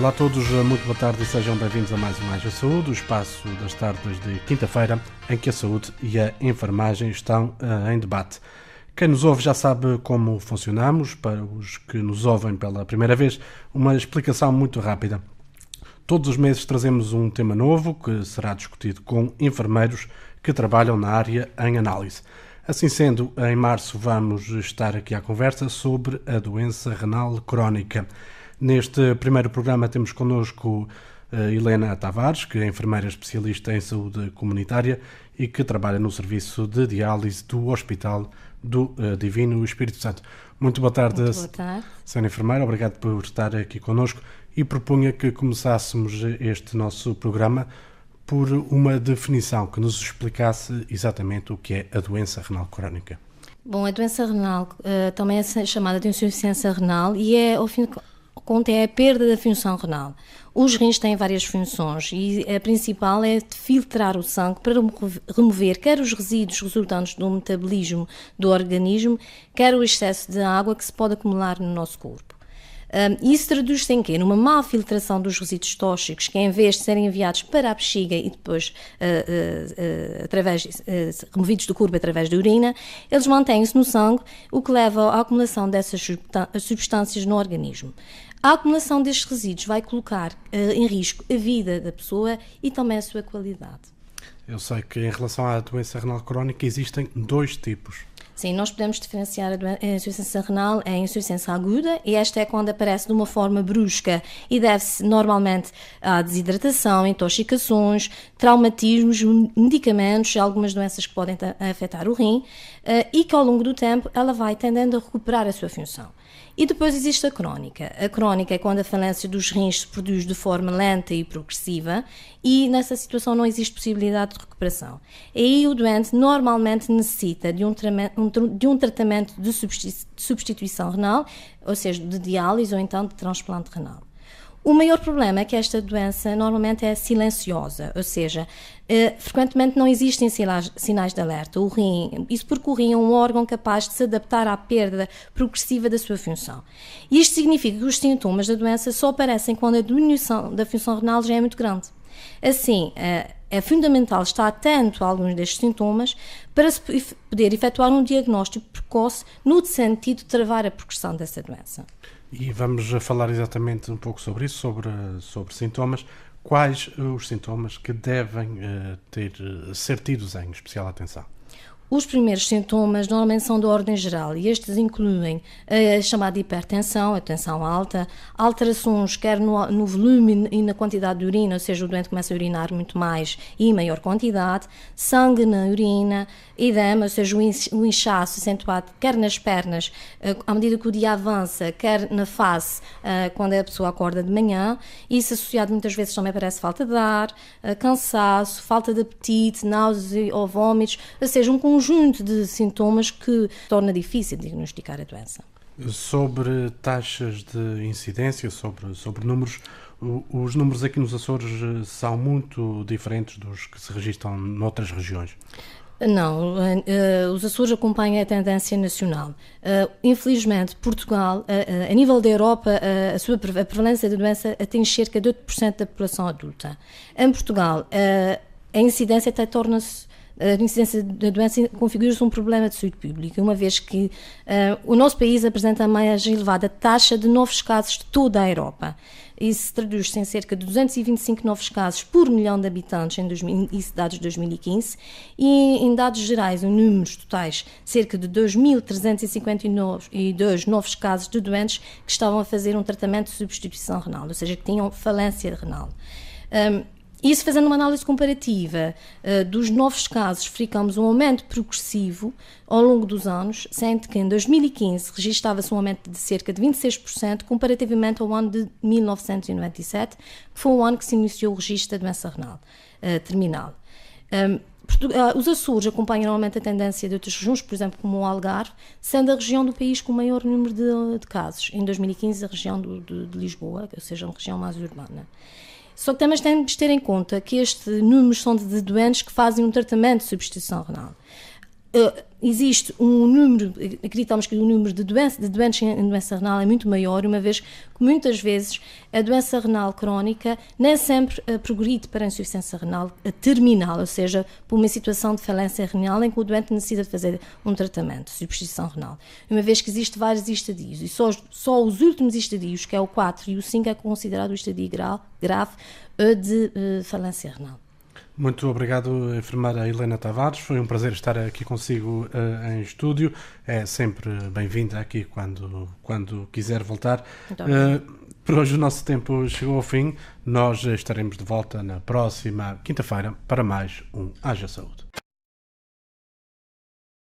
Olá a todos, muito boa tarde e sejam bem-vindos a mais um Mais a Saúde, o espaço das tardes de quinta-feira em que a saúde e a enfermagem estão em debate. Quem nos ouve já sabe como funcionamos. Para os que nos ouvem pela primeira vez, uma explicação muito rápida. Todos os meses trazemos um tema novo que será discutido com enfermeiros que trabalham na área em análise. Assim sendo, em março vamos estar aqui à conversa sobre a doença renal crónica. Neste primeiro programa temos connosco Helena Tavares, que é enfermeira especialista em saúde comunitária e que trabalha no serviço de diálise do Hospital do Divino Espírito Santo. Muito boa tarde, senhora enfermeira, obrigado por estar aqui connosco e propunha que começássemos este nosso programa por uma definição que nos explicasse exatamente o que é a doença renal crónica. Bom, a doença renal também é chamada de insuficiência renal e ao fim de conta é a perda da função renal. Os rins têm várias funções e a principal é de filtrar o sangue para remover quer os resíduos resultantes do metabolismo do organismo, quer o excesso de água que se pode acumular no nosso corpo. Isso traduz-se em quê? Numa má filtração dos resíduos tóxicos que, em vez de serem enviados para a bexiga e depois removidos do corpo através da urina, eles mantêm-se no sangue, o que leva à acumulação dessas substâncias no organismo. A acumulação destes resíduos vai colocar em risco a vida da pessoa e também a sua qualidade. Eu sei que em relação à doença renal crónica existem dois tipos. Sim, nós podemos diferenciar a insuficiência renal em insuficiência aguda, e esta é quando aparece de uma forma brusca e deve-se normalmente à desidratação, intoxicações, traumatismos, medicamentos e algumas doenças que podem afetar o rim, e que ao longo do tempo ela vai tendendo a recuperar a sua função. E depois existe a crónica. A crónica é quando a falência dos rins se produz de forma lenta e progressiva e nessa situação não existe possibilidade de recuperação. E aí o doente normalmente necessita de um tratamento de substituição renal, ou seja, de diálise ou então de transplante renal. O maior problema é que esta doença normalmente é silenciosa, ou seja, frequentemente não existem sinais de alerta. O rim, isso porque o rim é um órgão capaz de se adaptar à perda progressiva da sua função. E isto significa que os sintomas da doença só aparecem quando a diminuição da função renal já é muito grande. Assim, é fundamental estar atento a alguns destes sintomas para se poder efetuar um diagnóstico precoce no sentido de travar a progressão dessa doença. E vamos falar exatamente um pouco sobre isso, sobre sintomas. Quais os sintomas que devem ser tidos em especial atenção? Os primeiros sintomas normalmente são de ordem geral e estes incluem a chamada hipertensão, a tensão alta, alterações quer no volume e na quantidade de urina, ou seja, o doente começa a urinar muito mais e em maior quantidade, sangue na urina, edema, ou seja, o inchaço acentuado quer nas pernas, à medida que o dia avança, quer na face, quando a pessoa acorda de manhã. Isso associado muitas vezes também aparece falta de ar, cansaço, falta de apetite, náuseas ou vômitos, ou seja, um conjunto de sintomas que torna difícil diagnosticar a doença. Sobre taxas de incidência, sobre números, os números aqui nos Açores são muito diferentes dos que se registram noutras regiões? Não, os Açores acompanham a tendência nacional. Infelizmente, Portugal, a nível da Europa, a prevalência da doença atinge cerca de 8% da população adulta. Em Portugal, a incidência até torna-se a incidência da doença configura-se um problema de saúde pública, uma vez que o nosso país apresenta a mais elevada taxa de novos casos de toda a Europa. Isso se traduz em cerca de 225 novos casos por milhão de habitantes em dados de 2015 e em dados gerais, em números totais, cerca de 2.352 novos casos de doentes que estavam a fazer um tratamento de substituição renal, ou seja, que tinham falência renal. Isso, fazendo uma análise comparativa dos novos casos, verificamos um aumento progressivo ao longo dos anos, sendo que em 2015 registava-se um aumento de cerca de 26% comparativamente ao ano de 1997, que foi o ano que se iniciou o registro da doença renal terminal. Os Açores acompanham normalmente a tendência de outras regiões, por exemplo, como o Algarve, sendo a região do país com o maior número de casos. Em 2015, a região de Lisboa, ou seja, uma região mais urbana. Só que também temos de ter em conta que estes números são de doentes que fazem um tratamento de substituição renal. existe um número, acreditamos que o número de doentes em doença renal é muito maior, uma vez que muitas vezes a doença renal crónica nem sempre progride para a insuficiência renal terminal, ou seja, por uma situação de falência renal em que o doente necessita de fazer um tratamento de substituição renal. Uma vez que existem vários estadios, e só os últimos estadios, que é o 4 e o 5, é considerado o estadio grave de falência renal. Muito obrigado, enfermeira Helena Tavares. Foi um prazer estar aqui consigo em estúdio. É sempre bem-vinda aqui quando quiser voltar. Por hoje o nosso tempo chegou ao fim. Nós estaremos de volta na próxima quinta-feira para mais um Haja Saúde.